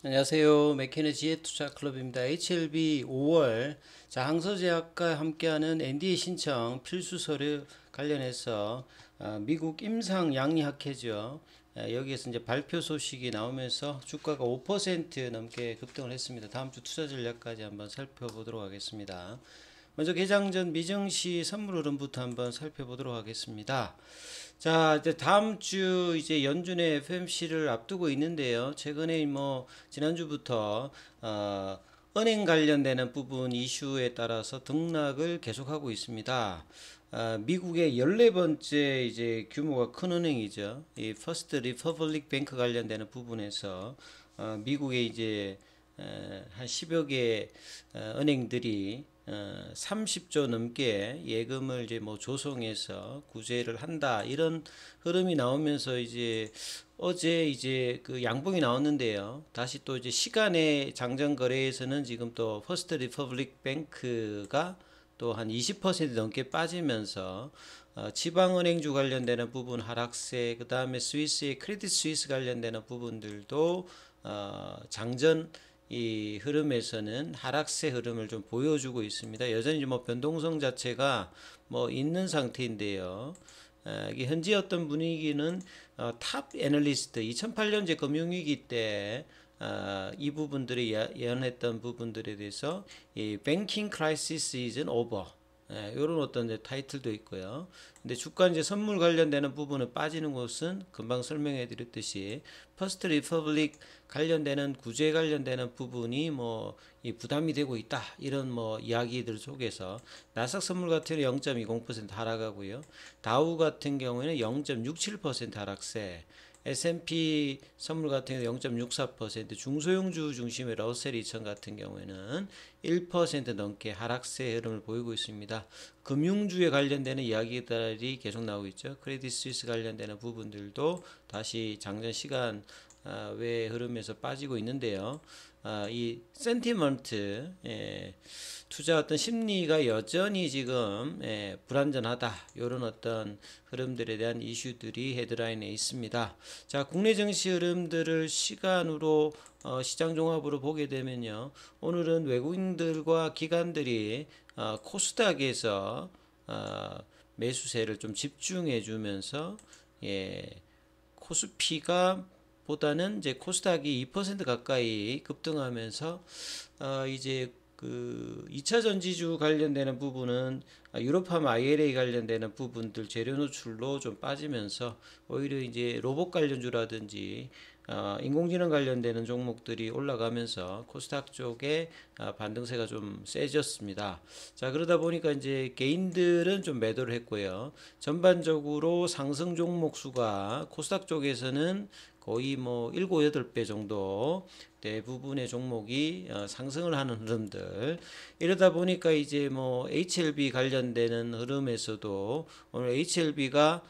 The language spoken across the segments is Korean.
안녕하세요. 맥케네 지혜투자클럽입니다. HLB 5월 항서제약과 함께하는 NDA 신청 필수 서류 관련해서 미국 임상 양리학회죠. 여기에서 이제 발표 소식이 나오면서 주가가 5% 넘게 급등을 했습니다. 다음 주 투자 전략까지 한번 살펴보도록 하겠습니다. 먼저 개장 전 미증시 선물 흐름부터 한번 살펴보도록 하겠습니다. 자, 이제 다음 주 이제 연준의 FOMC를 앞두고 있는데요. 최근에 지난주부터 은행 관련되는 부분 이슈에 따라서 등락을 계속하고 있습니다. 미국의 14번째 이제 규모가 큰 은행이죠. 이 퍼스트 리퍼블릭 뱅크 관련되는 부분에서 미국의 이제 한 10여 개 은행들이 30조 넘게 예금을 이제 조성해서 구제를 한다 이런 흐름이 나오면서 이제 어제 이제 그 양봉이 나왔는데요. 다시 또 이제 시간의 장전 거래에서는 지금 또 퍼스트 리퍼블릭 뱅크가 또 한 20% 넘게 빠지면서 지방은행주 관련되는 부분 하락세, 그 다음에 스위스의 크레딧 스위스 관련되는 부분들도 장전 이 흐름에서는 하락세 흐름을 좀 보여주고 있습니다. 여전히 변동성 자체가 있는 상태인데요. 이게 현재 어떤 분위기는 탑 애널리스트 2008년제 금융위기 때 이 부분들이 예언했던 부분들에 대해서 이 Banking Crisis is over 이런 어떤 이제 타이틀도 있고요. 근데 주가 이제 선물 관련되는 부분은 빠지는 곳은 금방 설명해 드렸듯이 퍼스트 리퍼블릭 관련되는 구제 관련되는 부분이 이 부담이 되고 있다. 이런 이야기들 속에서 나스닥 선물 같은 경우는 0.20% 하락하고요. 다우 같은 경우에는 0.67% 하락세. S&P 선물 같은 경우 0.64%, 중소형주 중심의 러셀 2000 같은 경우에는 1% 넘게 하락세 흐름을 보이고 있습니다. 금융주에 관련되는 이야기들이 계속 나오고 있죠. 크레딧 스위스 관련되는 부분들도 다시 장전 시간 외 흐름에서 빠지고 있는데요. 이 센티먼트 투자 어떤 심리가 여전히 지금 불안전하다 이런 어떤 흐름들에 대한 이슈들이 헤드라인에 있습니다. 자, 국내 증시 흐름들을 시간으로 시장 종합으로 보게 되면요, 오늘은 외국인들과 기관들이 코스닥에서 매수세를 좀 집중해 주면서 코스피가 보다는 이제 코스닥이 2% 가까이 급등하면서 이제 그 2차 전지주 관련되는 부분은 유로팜 ILA 관련되는 부분들 재료 노출로 좀 빠지면서 오히려 이제 로봇 관련주라든지 인공지능 관련되는 종목들이 올라가면서 코스닥 쪽에 반등세가 좀 세졌습니다. 자, 그러다 보니까 이제 개인들은 좀 매도를 했고요. 전반적으로 상승 종목 수가 코스닥 쪽에서는 거의 7, 8배 정도 대부분의 종목이 상승을 하는 흐름들. 이러다 보니까 이제 HLB 관련되는 흐름에서도 오늘 HLB가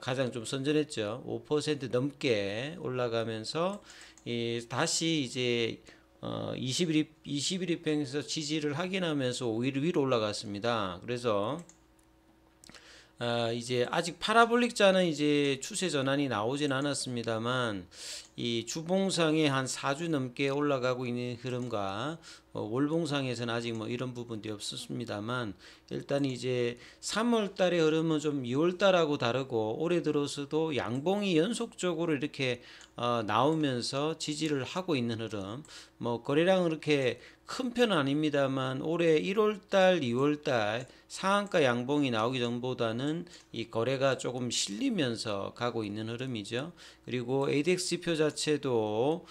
가장 좀 선전했죠. 5% 넘게 올라가면서 다시 이제 21입평에서 지지를 확인하면서 오히려 위로 올라갔습니다. 그래서 이제 아직 파라볼릭자는 이제 추세 전환이 나오진 않았습니다만 이 주봉상에 한 4주 넘게 올라가고 있는 흐름과 월봉상에서는 아직 이런 부분들이 없었습니다만 일단 이제 3월 달의 흐름은 좀 2월 달하고 다르고 올해 들어서도 양봉이 연속적으로 이렇게 나오면서 지지를 하고 있는 흐름. 거래량은 그렇게 큰 편은 아닙니다만 올해 1월달, 2월달 상한가 양봉이 나오기 전보다는 이 거래가 조금 실리면서 가고 있는 흐름이죠. 그리고 ADX 지표 자체도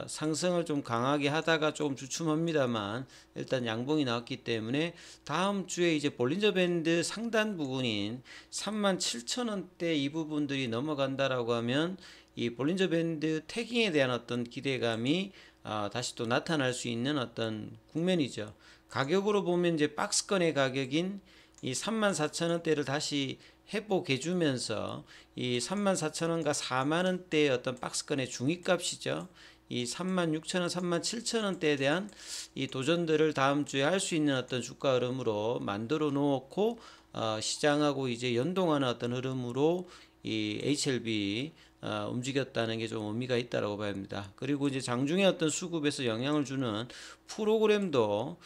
상승을 좀 강하게 하다가 조금 주춤합니다만 일단 양봉이 나왔기 때문에 다음 주에 이제 볼린저 밴드 상단 부분인 37,000원대 이 부분들이 넘어간다라고 하면 이 볼린저 밴드 태깅에 대한 어떤 기대감이 다시 또 나타날 수 있는 어떤 국면이죠. 가격으로 보면 이제 박스권의 가격인 이 34,000원대를 다시 회복해 주면서 이 34,000원과 4만원대의 어떤 박스권의 중위값이죠. 이 36,000원, 37,000원대에 대한 이 도전들을 다음 주에 할 수 있는 어떤 주가 흐름으로 만들어 놓고 시장하고 이제 연동하는 어떤 흐름으로 이 HLB 움직였다는 게 좀 의미가 있다라고 봐야 합니다. 그리고 이제 장중에 어떤 수급에서 영향을 주는 프로그램도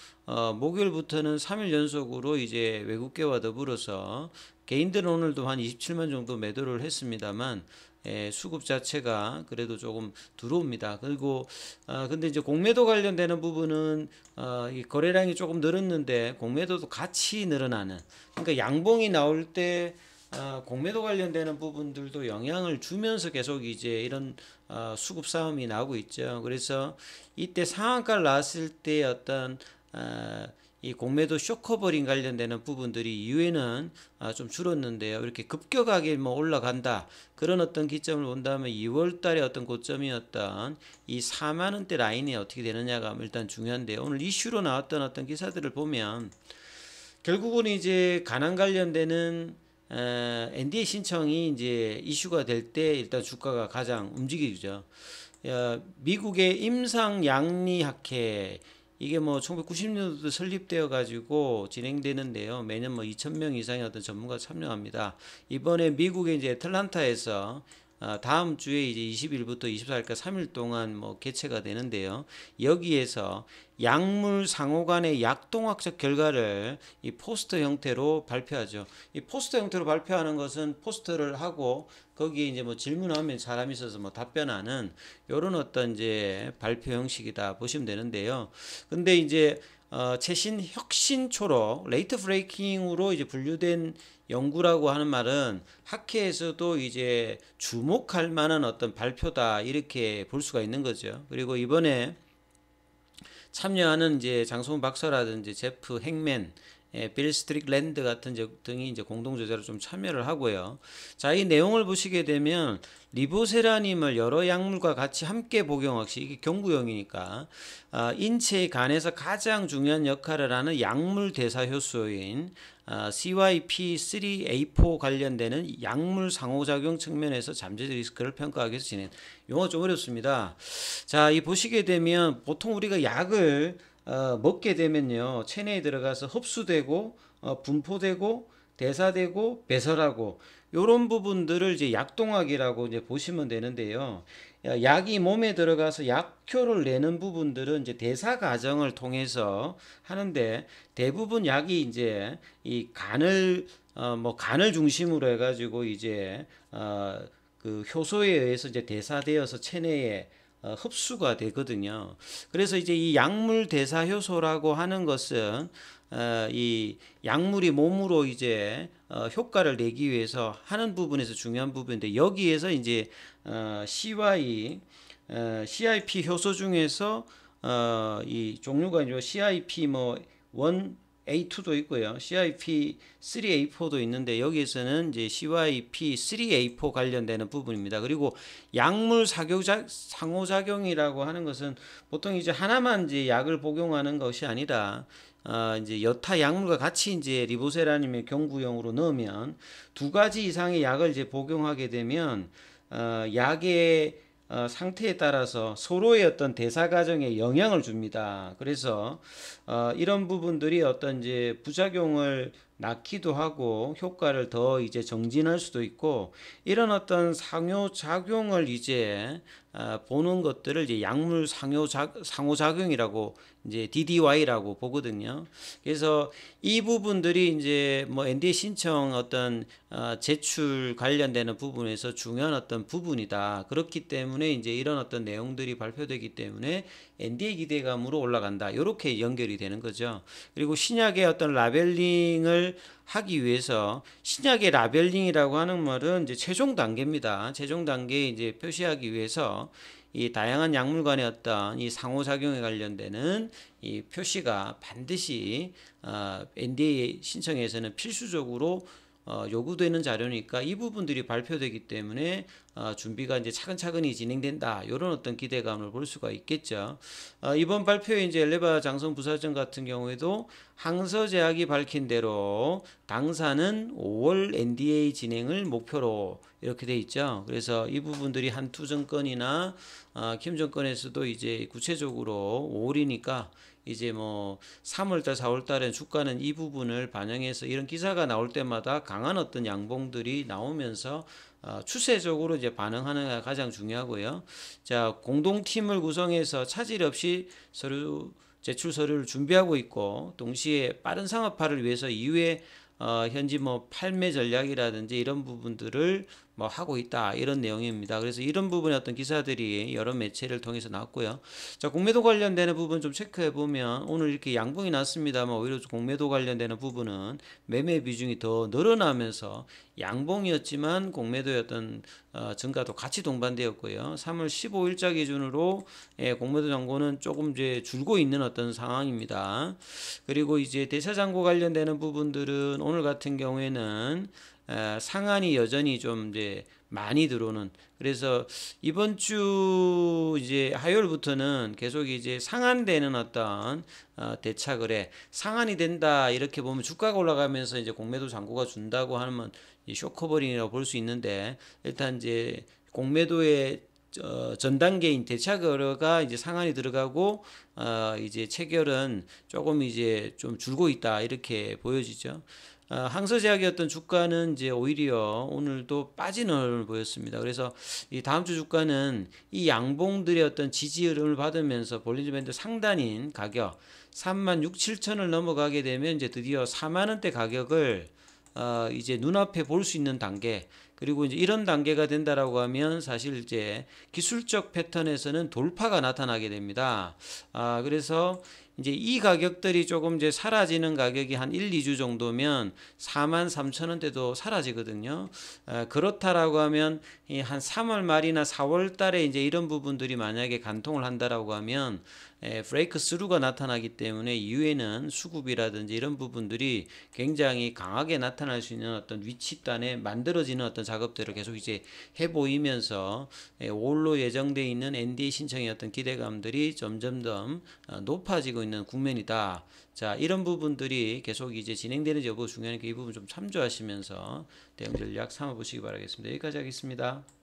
목요일부터는 3일 연속으로 이제 외국계와 더불어서 개인들은 오늘도 한 27만 정도 매도를 했습니다만 수급 자체가 그래도 조금 들어옵니다. 그리고 근데 이제 공매도 관련되는 부분은 이 거래량이 조금 늘었는데 공매도도 같이 늘어나는, 그러니까 양봉이 나올 때 공매도 관련되는 부분들도 영향을 주면서 계속 이제 이런 수급 싸움이 나오고 있죠. 그래서 이때 상한가를 나왔을 때 어떤 이 공매도 쇼커버링 관련되는 부분들이 이후에는 좀 줄었는데요. 이렇게 급격하게 뭐 올라간다, 그런 어떤 기점을 본다면 2월 달에 어떤 고점이었던 이 4만 원대 라인이 어떻게 되느냐가 일단 중요한데요. 오늘 이슈로 나왔던 어떤 기사들을 보면 결국은 이제 가난 관련되는 NDA 신청이 이제 이슈가 될 때 일단 주가가 가장 움직이죠. 미국의 임상양리학회, 이게 뭐 1990년도도 설립되어 가지고 진행되는데요. 매년 뭐 2,000명 이상의 어떤 전문가 참여합니다. 이번에 미국의 이제 애틀란타에서 다음 주에 이제 20일부터 24일까지 3일 동안 뭐 개최가 되는데요. 여기에서 약물 상호 간의 약동학적 결과를 이 포스터 형태로 발표하죠. 이 포스터 형태로 발표하는 것은 포스터를 하고 거기에 이제 뭐 질문하면 사람이 있어서 뭐 답변하는 요런 어떤 이제 발표 형식이다 보시면 되는데요. 근데 이제 최신 혁신 초록 레이트 브레이킹으로 이제 분류된 연구라고 하는 말은 학회에서도 이제 주목할 만한 어떤 발표다, 이렇게 볼 수가 있는 거죠. 그리고 이번에 참여하는 이제 장성훈 박사라든지 제프 행맨, 빌 스트릭랜드 같은 등이 이제 공동저자로 좀 참여를 하고요. 자, 이 내용을 보시게 되면 리보세라님을 여러 약물과 같이 함께 복용할 시, 이게 경구용이니까 인체의 간에서 가장 중요한 역할을 하는 약물 대사 효소인 CYP3A4 관련되는 약물 상호작용 측면에서 잠재 리스크를 평가하기 위해서 진행. 용어 좀 어렵습니다. 자, 이 보시게 되면 보통 우리가 약을 먹게 되면요, 체내에 들어가서 흡수되고 분포되고 대사되고 배설하고 요런 부분들을 이제 약동학이라고 이제 보시면 되는데요. 약이 몸에 들어가서 약효를 내는 부분들은 이제 대사 과정을 통해서 하는데, 대부분 약이 이제 이 간을 뭐 간을 중심으로 해가지고 이제 그 효소에 의해서 이제 대사되어서 체내에 흡수가 되거든요. 그래서 이제 이 약물 대사 효소라고 하는 것은 이 약물이 몸으로 이제 효과를 내기 위해서 하는 부분에서 중요한 부분인데, 여기에서 이제 CIP 효소 중에서 이 종류가 이제 CIP 뭐 1 A2도 있고요. CYP3A4도 있는데 여기에서는 이제 CYP3A4 관련되는 부분입니다. 그리고 약물 상호작용이라고 하는 것은 보통 이제 하나만 이제 약을 복용하는 것이 아니라 이제 여타 약물과 같이 이제 리보세라님의 경구용으로 넣으면 두 가지 이상의 약을 이제 복용하게 되면 약의 상태에 따라서 서로의 어떤 대사 과정에 영향을 줍니다. 그래서 이런 부분들이 어떤 이제 부작용을 낳기도 하고 효과를 더 이제 정진할 수도 있고, 이런 어떤 상호작용을 이제 보는 것들을 이제 약물 상호작용이라고 이제 DDY라고 보거든요. 그래서 이 부분들이 이제 뭐 NDA 신청 어떤 제출 관련되는 부분에서 중요한 어떤 부분이다. 그렇기 때문에 이제 이런 어떤 내용들이 발표되기 때문에 NDA 기대감으로 올라간다, 이렇게 연결이 되는 거죠. 그리고 신약의 어떤 라벨링을 하기 위해서, 신약의 라벨링이라고 하는 말은 이제 최종 단계입니다. 최종 단계에 이제 표시하기 위해서 이 다양한 약물 간의 어떤 이 상호작용에 관련되는 이 표시가 반드시 NDA 신청에서는 필수적으로 요구되는 자료니까 이 부분들이 발표되기 때문에 준비가 이제 차근차근히 진행된다, 이런 어떤 기대감을 볼 수가 있겠죠. 이번 발표에 이제 엘레바 장성 부사장 같은 경우에도 항서제약이 밝힌 대로 당사는 5월 NDA 진행을 목표로 이렇게 돼 있죠. 그래서 이 부분들이 한투 정권이나 킴 정권에서도 이제 구체적으로 5월이니까 이제 뭐 3월달, 4월달에 주가는 이 부분을 반영해서 이런 기사가 나올 때마다 강한 어떤 양봉들이 나오면서 추세적으로 이제 반응하는 게 가장 중요하고요. 자, 공동팀을 구성해서 차질 없이 제출 서류를 준비하고 있고, 동시에 빠른 상업화를 위해서 이후에 현지 뭐 판매 전략이라든지 이런 부분들을 뭐 하고 있다, 이런 내용입니다. 그래서 이런 부분의 어떤 기사들이 여러 매체를 통해서 나왔고요. 자, 공매도 관련되는 부분 좀 체크해 보면 오늘 이렇게 양봉이 났습니다만 오히려 공매도 관련되는 부분은 매매 비중이 더 늘어나면서 양봉이었지만 공매도의 어떤 증가도 같이 동반되었고요. 3월 15일자 기준으로 공매도 잔고는 조금 이제 줄고 있는 어떤 상황입니다. 그리고 이제 대차 잔고 관련되는 부분들은 오늘 같은 경우에는 상한이 여전히 좀 이제 많이 들어오는, 그래서 이번 주 이제 화요일부터는 계속 이제 상한되는 어떤 대차 거래, 상한이 된다 이렇게 보면 주가가 올라가면서 이제 공매도 잔고가 준다고 하면 쇼커버링이라고 볼 수 있는데, 일단 이제 공매도의 전 단계인 대차 거래가 이제 상한이 들어가고 이제 체결은 조금 이제 좀 줄고 있다 이렇게 보여지죠. 항서제약의 어떤 주가는 이제 오히려 오늘도 빠지는 흐름을 보였습니다. 그래서 이 다음 주 주가는 이 양봉들의 어떤 지지 흐름을 받으면서 볼린저 밴드 상단인 가격 3만 6, 7천을 넘어가게 되면 이제 드디어 4만 원대 가격을 이제 눈앞에 볼 수 있는 단계, 그리고 이제 이런 단계가 된다라고 하면 사실 이제 기술적 패턴에서는 돌파가 나타나게 됩니다. 그래서 이제 이 가격들이 조금 이제 사라지는 가격이 한 1, 2주 정도면 4만 3천 원대도 사라지거든요. 그렇다라고 하면 한 3월 말이나 4월 달에 이제 이런 부분들이 만약에 간통을 한다라고 하면 브레이크 스루가 나타나기 때문에 이후에는 수급이라든지 이런 부분들이 굉장히 강하게 나타날 수 있는 어떤 위치단에 만들어지는 어떤 작업들을 계속 이제 해 보이면서 5월로 예정되어 있는 NDA 신청의 어떤 기대감들이 점점 더 높아지고 있는 국면이다. 자, 이런 부분들이 계속 이제 진행되는지 여부 중요하니까 이 부분 좀 참조하시면서 대응 전략 삼아 보시기 바라겠습니다. 여기까지 하겠습니다.